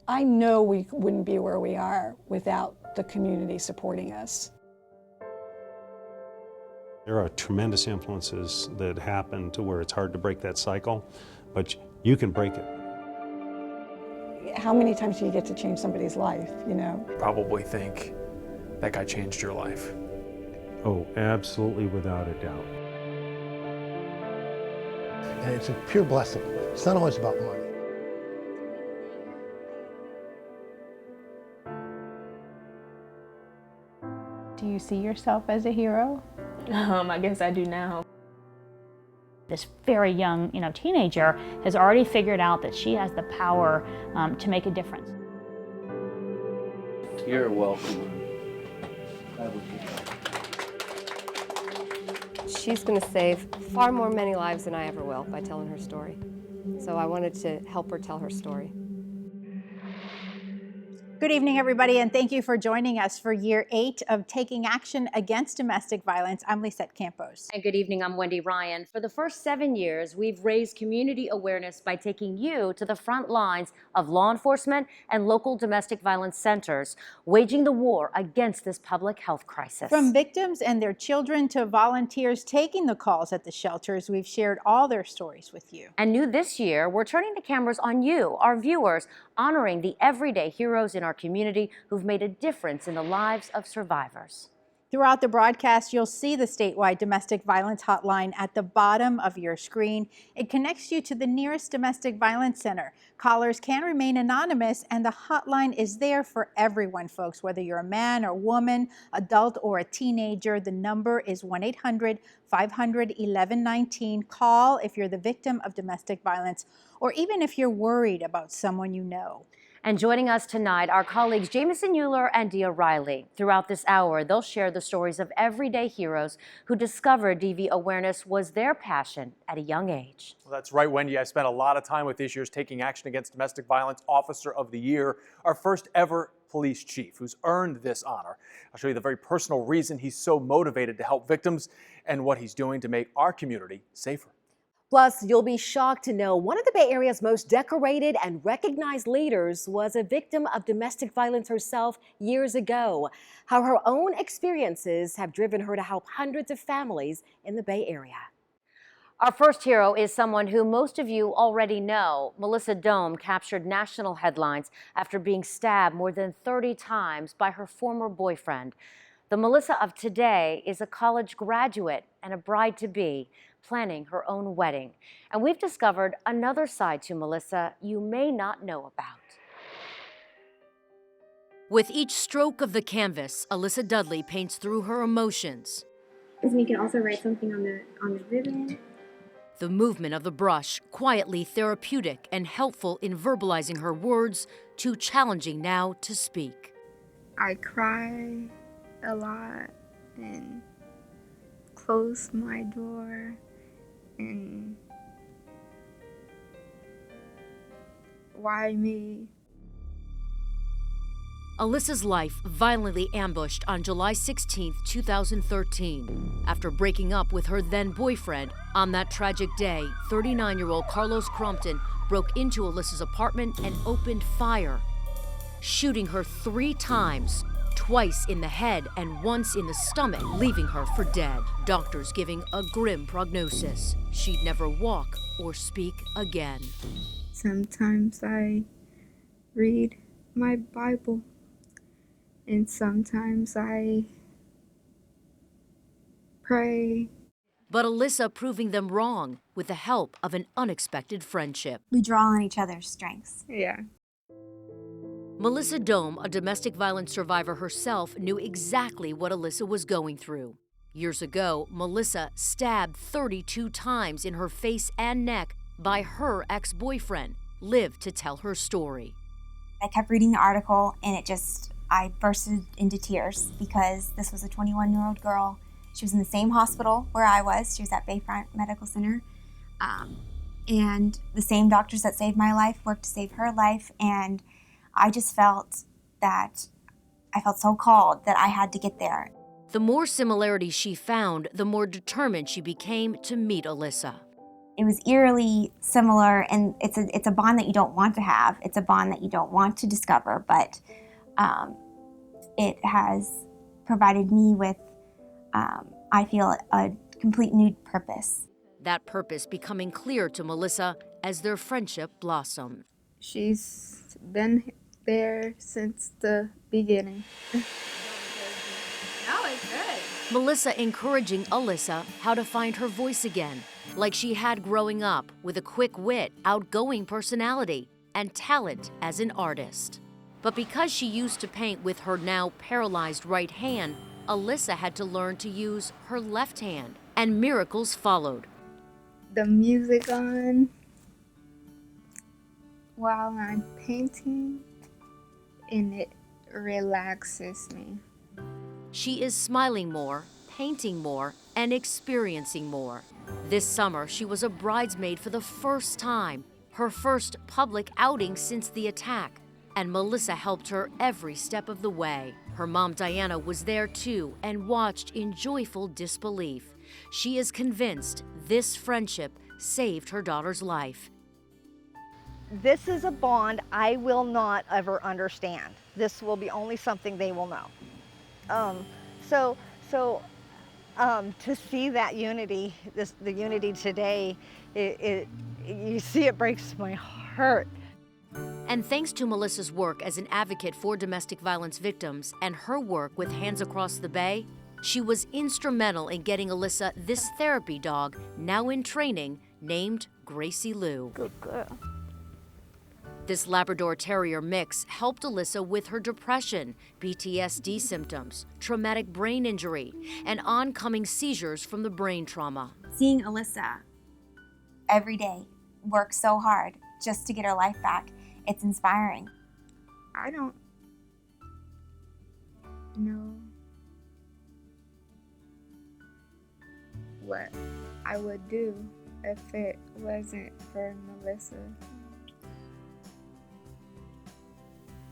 I know we wouldn't be where we are without the community supporting us. There are tremendous influences that happen to where it's hard to break that cycle, but you can break it. How many times do you get to change somebody's life, you know? Probably think that guy changed your life. Oh, absolutely, without a doubt. And it's a pure blessing. It's not always about money. Do you see yourself as a hero? I guess I do now. This very young, teenager has already figured out that she has the power to make a difference. You're welcome. She's going to save far more many lives than I ever will by telling her story. So I wanted to help her tell her story. Good evening, everybody, and thank you for joining us for year 8 of Taking Action Against Domestic Violence. I'm Lisette Campos. And good evening, I'm Wendy Ryan. For the first 7 years, we've raised community awareness by taking you to the front lines of law enforcement and local domestic violence centers, waging the war against this public health crisis. From victims and their children to volunteers taking the calls at the shelters, we've shared all their stories with you. And new this year, we're turning the cameras on you, our viewers, honoring the everyday heroes in our community who've made a difference in the lives of survivors. Throughout the broadcast, you'll see the statewide domestic violence hotline at the bottom of your screen. It connects you to the nearest domestic violence center. Callers can remain anonymous, and the hotline is there for everyone, folks. Whether you're a man or woman, adult or a teenager, the number is 1-800-500-1119. Call if you're the victim of domestic violence, or even if you're worried about someone you know. And joining us tonight, our colleagues Jameson Euler and Dia Riley. Throughout this hour, they'll share the stories of everyday heroes who discovered DV awareness was their passion at a young age. Well, that's right, Wendy. I spent a lot of time with this year's Taking Action Against Domestic Violence Officer of the Year, our first ever police chief who's earned this honor. I'll show you the very personal reason he's so motivated to help victims and what he's doing to make our community safer. Plus, you'll be shocked to know one of the Bay Area's most decorated and recognized leaders was a victim of domestic violence herself years ago. How her own experiences have driven her to help hundreds of families in the Bay Area. Our first hero is someone who most of you already know. Melissa Dome captured national headlines after being stabbed more than 30 times by her former boyfriend. The Melissa of today is a college graduate and a bride-to-be, planning her own wedding. And we've discovered another side to Melissa you may not know about. With each stroke of the canvas, Alyssa Dudley paints through her emotions. Because we can also write something on the ribbon. The movement of the brush, quietly therapeutic and helpful in verbalizing her words, too challenging now to speak. I cry a lot and close my door. And why me? Alyssa's life violently ambushed on July 16, 2013. After breaking up with her then boyfriend, on that tragic day, 39-year-old Carlos Crompton broke into Alyssa's apartment and opened fire, shooting her 3 times. Twice in the head and once in the stomach, leaving her for dead. Doctors giving a grim prognosis. She'd never walk or speak again. Sometimes I read my Bible, and sometimes I pray. But Alyssa proving them wrong with the help of an unexpected friendship. We draw on each other's strengths. Yeah. Melissa Dome, a domestic violence survivor herself, knew exactly what Alyssa was going through. Years ago, Melissa stabbed 32 times in her face and neck by her ex-boyfriend, lived to tell her story. I kept reading the article and I bursted into tears because this was a 21-year-old girl. She was in the same hospital where I was. She was at Bayfront Medical Center. And the same doctors that saved my life worked to save her life. And I just felt so called that I had to get there. The more similarities she found, the more determined she became to meet Alyssa. It was eerily similar, and it's a bond that you don't want to have. It's a bond that you don't want to discover, but it has provided me with, I feel, a complete new purpose. That purpose becoming clear to Melissa as their friendship blossomed. She's been there since the beginning. No, it's good. Melissa encouraging Alyssa how to find her voice again, like she had growing up, with a quick wit, outgoing personality, and talent as an artist. But because she used to paint with her now paralyzed right hand, Alyssa had to learn to use her left hand, and miracles followed. The music on while I'm painting, and it relaxes me. She is smiling more, painting more, and experiencing more. This summer, she was a bridesmaid for the first time, her first public outing since the attack, and Melissa helped her every step of the way. Her mom, Diana, was there too and watched in joyful disbelief. She is convinced this friendship saved her daughter's life. This is a bond I will not ever understand. This will be only something they will know. To see that unity, the unity today, you see it breaks my heart. And thanks to Melissa's work as an advocate for domestic violence victims and her work with Hands Across the Bay, she was instrumental in getting Alyssa this therapy dog, now in training, named Gracie Lou. Good girl. This Labrador Terrier mix helped Alyssa with her depression, PTSD symptoms, traumatic brain injury, and oncoming seizures from the brain trauma. Seeing Alyssa every day work so hard just to get her life back, it's inspiring. I don't know what I would do if it wasn't for Melissa.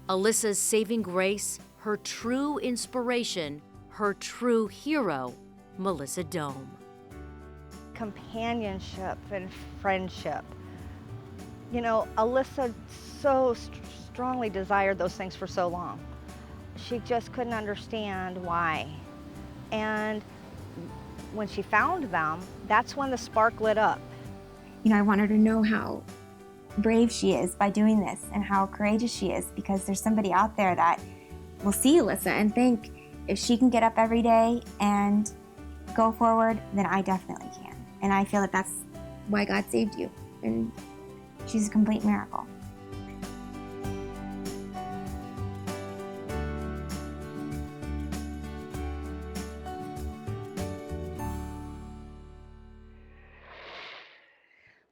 Alyssa's saving grace, her true inspiration, her true hero, Melissa Dome. Companionship and friendship. You know, Alyssa so strongly desired those things for so long. She just couldn't understand why. And when she found them, that's when the spark lit up. You know, I want her to know how brave she is by doing this and how courageous she is, because there's somebody out there that will see Alyssa and think, if she can get up every day and go forward, then I definitely can. And I feel that that's why God saved you. And she's a complete miracle.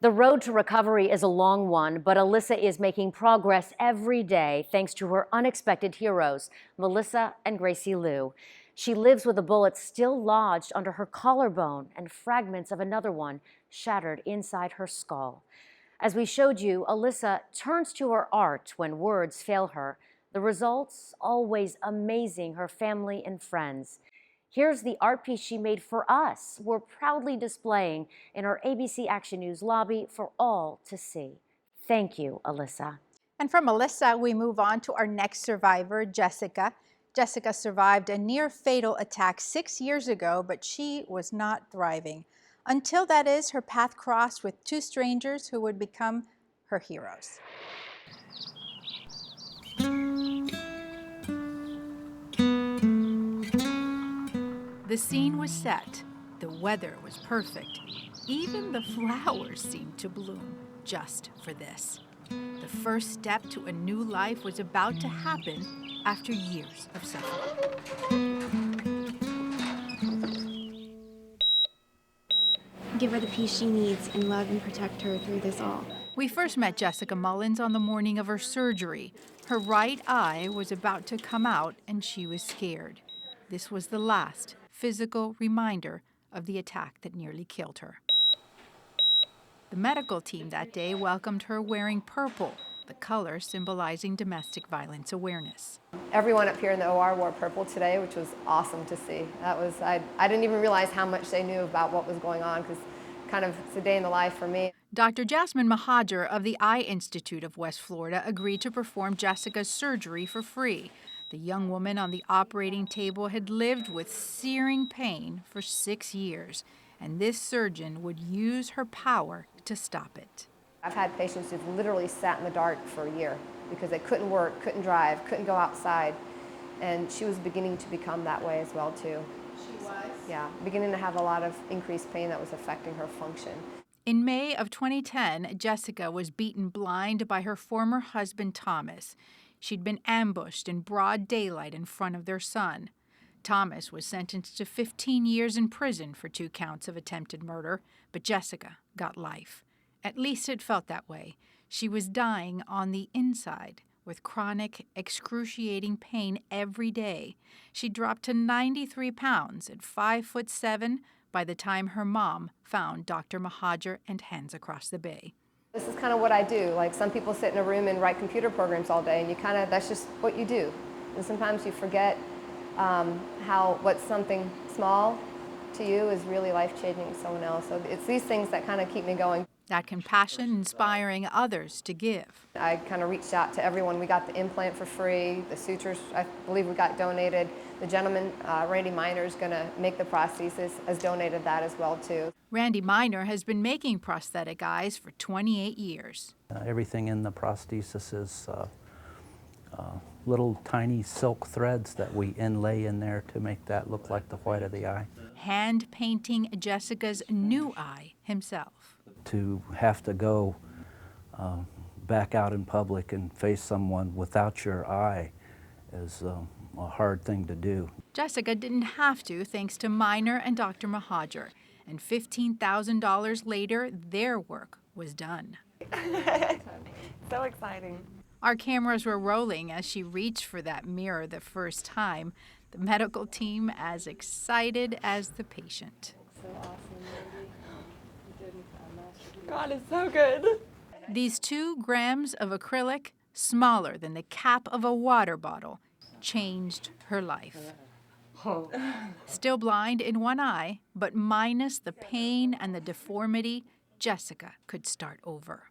The road to recovery is a long one, but Alyssa is making progress every day thanks to her unexpected heroes, Melissa and Gracie Lou. She lives with a bullet still lodged under her collarbone and fragments of another one shattered inside her skull. As we showed you, Alyssa turns to her art when words fail her. The results always amazing her family and friends. Here's the art piece she made for us. We're proudly displaying in our ABC Action News lobby for all to see. Thank you, Alyssa. And from Alyssa, we move on to our next survivor, Jessica. Jessica survived a near-fatal attack 6 years ago, but she was not thriving. Until, that is, her path crossed with two strangers who would become her heroes. The scene was set. The weather was perfect. Even the flowers seemed to bloom just for this. The first step to a new life was about to happen after years of suffering. Give her the peace she needs and love and protect her through this all. We first met Jessica Mullins on the morning of her surgery. Her right eye was about to come out and she was scared. This was the last physical reminder of the attack that nearly killed her. The medical team that day welcomed her wearing purple, the color symbolizing domestic violence awareness. Everyone up here in the OR wore purple today, which was awesome to see. I didn't even realize how much they knew about what was going on, because kind of, it's a day in the life for me. Dr. Jasmine Mahajer of the Eye Institute of West Florida agreed to perform Jessica's surgery for free. The young woman on the operating table had lived with searing pain for 6 years, and this surgeon would use her power to stop it. I've had patients who've literally sat in the dark for a year because they couldn't work, couldn't drive, couldn't go outside, and she was beginning to become that way as well too. She was? Yeah, beginning to have a lot of increased pain that was affecting her function. In May of 2010, Jessica was beaten blind by her former husband, Thomas. She'd been ambushed in broad daylight in front of their son. Thomas was sentenced to 15 years in prison for 2 counts of attempted murder, but Jessica got life. At least it felt that way. She was dying on the inside with chronic, excruciating pain every day. She dropped to 93 pounds at 5'7" by the time her mom found Dr. Mahajer and Hands Across the Bay. This is kind of what I do. Like, some people sit in a room and write computer programs all day, and that's just what you do. And sometimes you forget what's something small to you is really life-changing to someone else. So it's these things that kind of keep me going. That compassion inspiring others to give. I kind of reached out to everyone. We got the implant for free. The sutures, I believe, we got donated. The gentleman, Randy Miner, is going to make the prosthesis, has donated that as well too. Randy Miner has been making prosthetic eyes for 28 years. Everything in the prosthesis is little tiny silk threads that we inlay in there to make that look like the white of the eye. Hand painting Jessica's new eye himself. To have to go back out in public and face someone without your eye is a hard thing to do. Jessica didn't have to, thanks to Miner and Dr. Mahajer. And $15,000 later, their work was done. So exciting. Our cameras were rolling as she reached for that mirror the first time. The medical team as excited as the patient. So awesome. God is so good. These 2 grams of acrylic, smaller than the cap of a water bottle, changed her life. Still blind in one eye, but minus the pain and the deformity, Jessica could start over.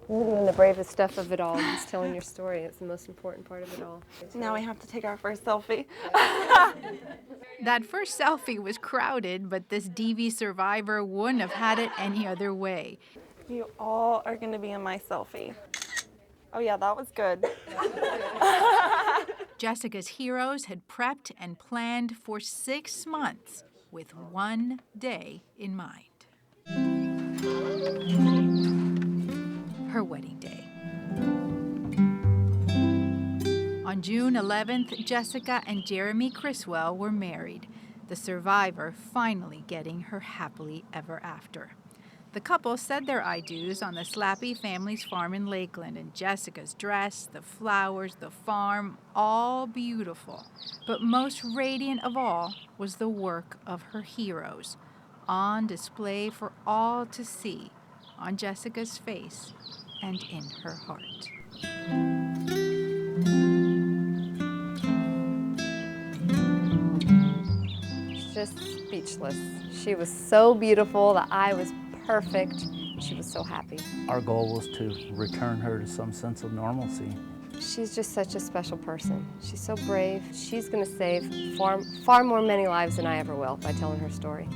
You're doing the bravest stuff of it all, just telling your story. It's the most important part of it all. Now we have to take our first selfie. That first selfie was crowded, but this DV survivor wouldn't have had it any other way. You all are going to be in my selfie. Oh yeah, that was good. Jessica's heroes had prepped and planned for 6 months with one day in mind. Her wedding day. On June 11th, Jessica and Jeremy Criswell were married, the survivor finally getting her happily ever after. The couple said their I do's on the Slappy family's farm in Lakeland, and Jessica's dress, the flowers, the farm, all beautiful. But most radiant of all was the work of her heroes, on display for all to see, on Jessica's face and in her heart. Just speechless. She was so beautiful. The eye was perfect. She was so happy. Our goal was to return her to some sense of normalcy. She's just such a special person. She's so brave. She's going to save far more many lives than I ever will by telling her story.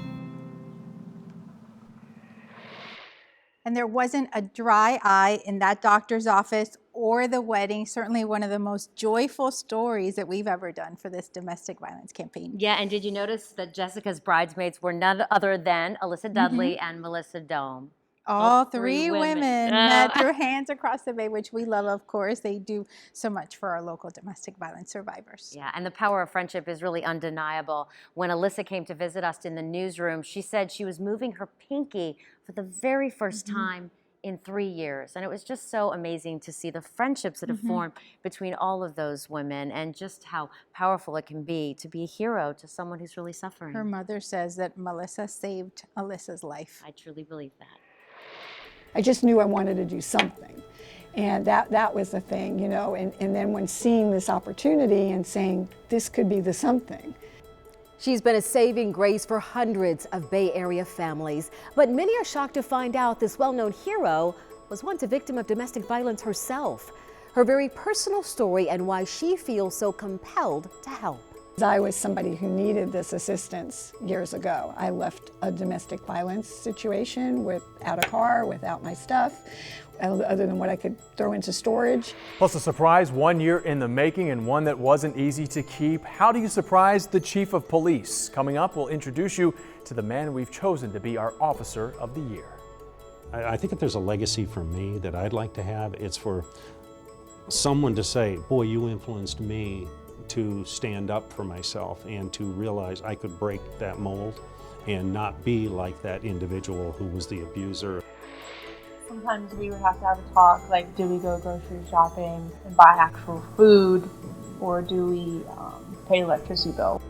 And there wasn't a dry eye in that doctor's office or the wedding. Certainly one of the most joyful stories that we've ever done for this domestic violence campaign. Yeah, and did you notice that Jessica's bridesmaids were none other than Alyssa Dudley and Melissa Dome? All 3 women met through Hands Across the Bay, which we love, of course. They do so much for our local domestic violence survivors. Yeah, and the power of friendship is really undeniable. When Alyssa came to visit us in the newsroom, she said she was moving her pinky for the very first time in 3 years. And it was just so amazing to see the friendships that have formed between all of those women, and just how powerful it can be to be a hero to someone who's really suffering. Her mother says that Melissa saved Alyssa's life. I truly believe that. I just knew I wanted to do something. And that was the thing, you know, and then when seeing this opportunity and saying, this could be the something. She's been a saving grace for hundreds of Bay Area families, but many are shocked to find out this well-known hero was once a victim of domestic violence herself. Her very personal story and why she feels so compelled to help. I was somebody who needed this assistance years ago. I left a domestic violence situation without a car, without my stuff, other than what I could throw into storage. Plus a surprise 1 year in the making and one that wasn't easy to keep. How do you surprise the chief of police? Coming up, we'll introduce you to the man we've chosen to be our Officer of the Year. I think if there's a legacy for me that I'd like to have, it's for someone to say, boy, you influenced me to stand up for myself and to realize I could break that mold and not be like that individual who was the abuser. Sometimes we would have to have a talk, like, do we go grocery shopping and buy actual food, or do we pay electricity bill?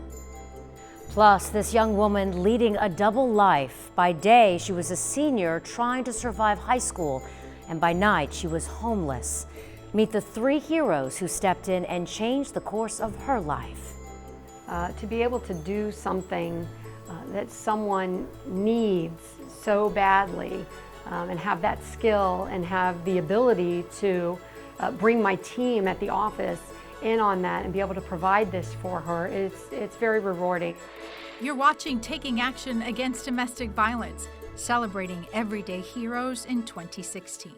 Plus, this young woman leading a double life. By day, she was a senior trying to survive high school, and by night, she was homeless. Meet the three heroes who stepped in and changed the course of her life. To be able to do something that someone needs so badly, and have that skill and have the ability to bring my team at the office in on that and be able to provide this for her, it's very rewarding. You're watching Taking Action Against Domestic Violence, celebrating everyday heroes in 2016.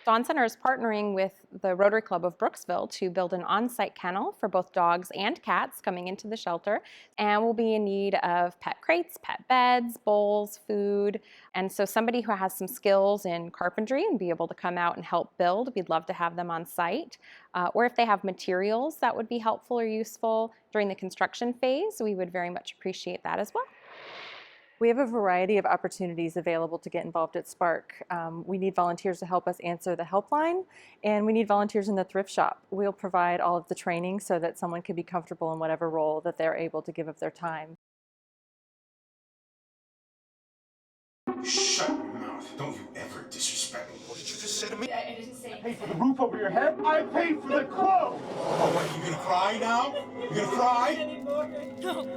Dawn Center is partnering with the Rotary Club of Brooksville to build an on-site kennel for both dogs and cats coming into the shelter, and we'll be in need of pet crates, pet beds, bowls, food, and so somebody who has some skills in carpentry and be able to come out and help build, we'd love to have them on site. Or if they have materials that would be helpful or useful during the construction phase, we would very much appreciate that as well. We have a variety of opportunities available to get involved at Spark. We need volunteers to help us answer the helpline, and we need volunteers in the thrift shop. We'll provide all of the training so that someone can be comfortable in whatever role that they're able to give of their time. Shut your mouth. Don't you ever disrespect me. What did you just say to me? I didn't say. I paid for the roof over your head. I paid for the clothes. Oh, what, you gonna cry now? You gonna cry? No.